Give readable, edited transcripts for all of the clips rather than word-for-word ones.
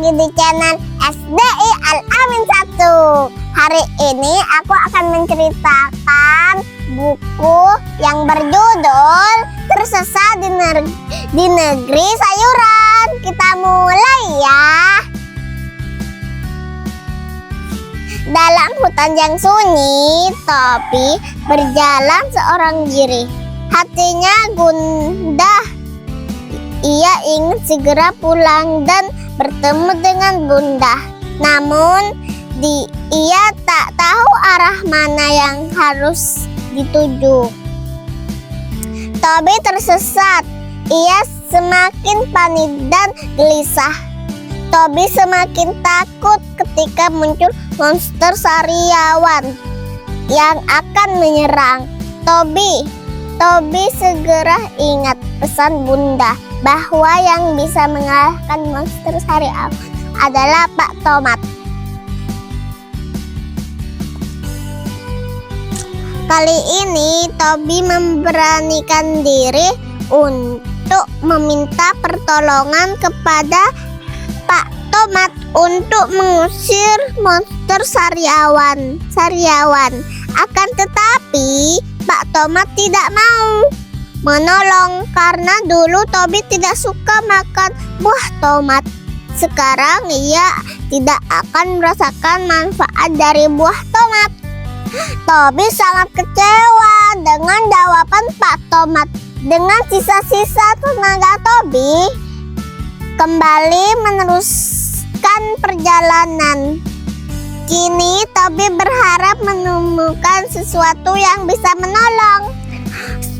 lagi di channel SDI Al-Amin 1. Hari ini aku akan menceritakan buku yang berjudul Tersesat di Negeri Sayuran. Kita mulai ya. Dalam hutan yang sunyi, Tobi berjalan seorang diri. Hatinya gundah. Ia ingin segera pulang dan bertemu dengan Bunda. Namun ia tak tahu arah mana yang harus dituju. Tobi tersesat. Ia semakin panik dan gelisah. Tobi semakin takut ketika muncul monster sariawan yang akan menyerang. Tobi segera ingat pesan Bunda bahwa yang bisa mengalahkan monster sariawan adalah Pak Tomat. Kali ini Tobi memberanikan diri untuk meminta pertolongan kepada Pak Tomat untuk mengusir monster sariawan. Akan tetapi Pak Tomat tidak mau menolong karena dulu Tobi tidak suka makan buah tomat. Sekarang ia tidak akan merasakan manfaat dari buah tomat. Tobi sangat kecewa dengan jawaban Pak Tomat. Dengan sisa-sisa tenaga, Tobi kembali meneruskan perjalanan. Kini Tobi berharap menemukan sesuatu yang bisa menolong.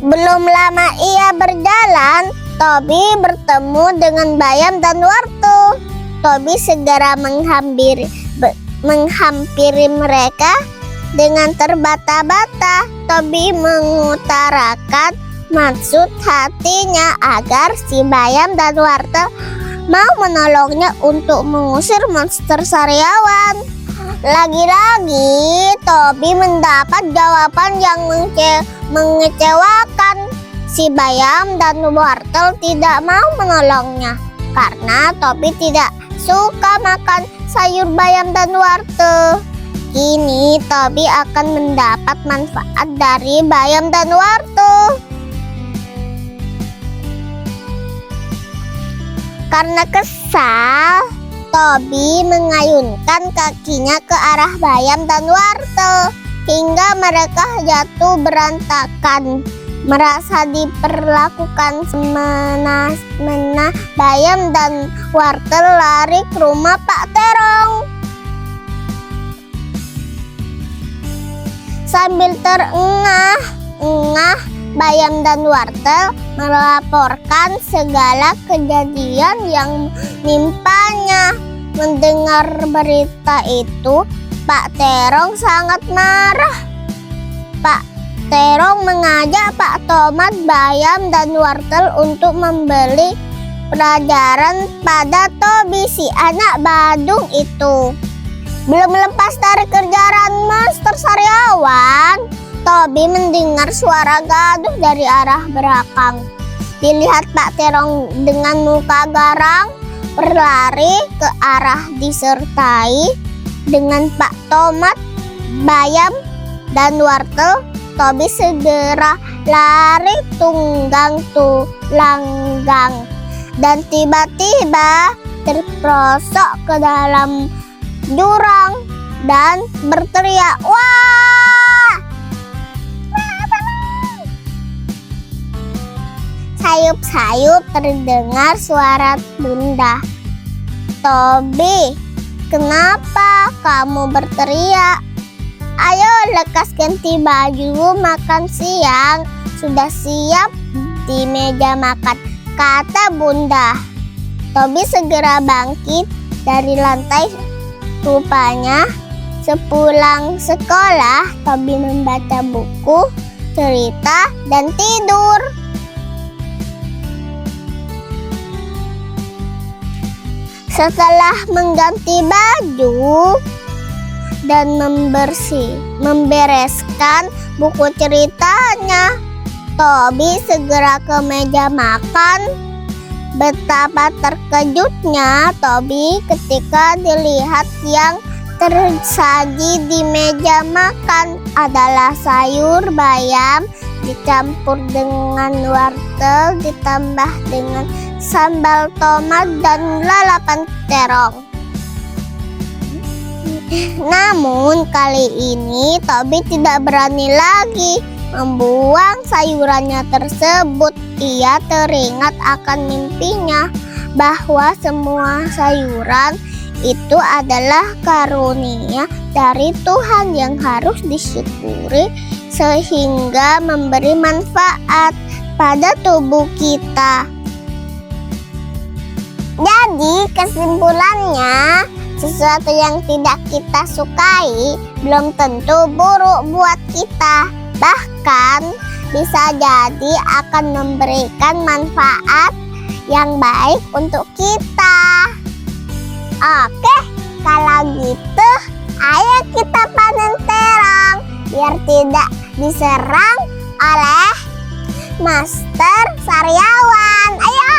Belum lama ia berjalan, Tobi bertemu dengan Bayam dan Wartel. Tobi segera menghampiri mereka dengan terbata-bata. Tobi mengutarakan maksud hatinya agar si Bayam dan Wartel mau menolongnya untuk mengusir monster sariawan. Lagi-lagi Tobi mendapat jawaban yang mengecewakan. Si Bayam dan Wartel tidak mau menolongnya karena Tobi tidak suka makan sayur Bayam dan Wartel. Kini Tobi akan mendapat manfaat dari Bayam dan Wartel. Karena kesal, Tobi mengayunkan kakinya ke arah Bayam dan Wartel hingga mereka jatuh berantakan. Merasa diperlakukan semena-mena, Bayam dan Wartel lari ke rumah Pak Terong. Sambil terengah-engah, Bayam dan Wartel melaporkan segala kejadian yang menimpanya. Mendengar berita itu, Pak Terong sangat marah. Pak Terong mengajak Pak Tomat, Bayam, dan Wartel untuk memberi pelajaran pada Tobi, si anak badung itu. Belum lepas dari kejaran monster sariawan, Tobi mendengar suara gaduh dari arah belakang. Dilihat Pak Terong dengan muka garang berlari ke arah disertai dengan Pak Tomat, Bayam, dan Wartel. Tobi segera lari tunggang-langgang dan tiba-tiba terperosok ke dalam jurang dan berteriak, "Wah!" Sayup-sayup terdengar suara Bunda. "Tobi, kenapa kamu berteriak? Ayo lekas ganti baju, makan siang sudah siap di meja makan," kata Bunda. Tobi segera bangkit dari lantai. Rupanya sepulang sekolah, Tobi membaca buku, cerita, dan tidur. Setelah mengganti baju dan membereskan buku ceritanya, Tobi segera ke meja makan. Betapa terkejutnya Tobi ketika dilihat yang tersaji di meja makan adalah sayur bayam dicampur dengan wortel ditambah dengan sambal tomat dan lalapan terong. Namun kali ini Tobi tidak berani lagi membuang sayurannya tersebut. Ia teringat akan mimpinya bahwa semua sayuran itu adalah karunia dari Tuhan yang harus disyukuri sehingga memberi manfaat pada tubuh kita. Jadi kesimpulannya, sesuatu yang tidak kita sukai belum tentu buruk buat kita. Bahkan bisa jadi akan memberikan manfaat yang baik untuk kita. Oke, kalau gitu ayo kita panen terong biar tidak diserang oleh Master Sariawan. Ayo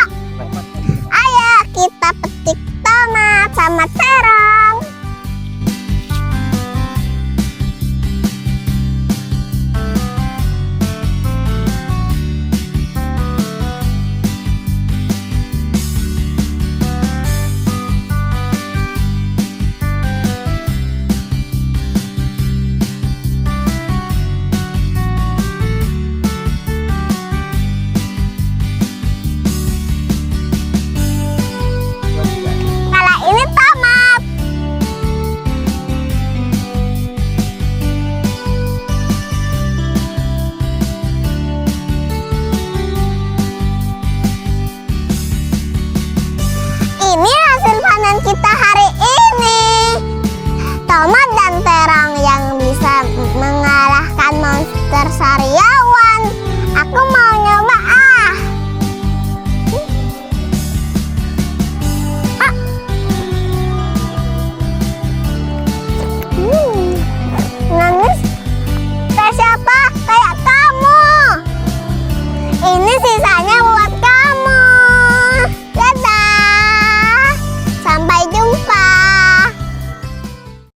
kita petik tomat sama terong.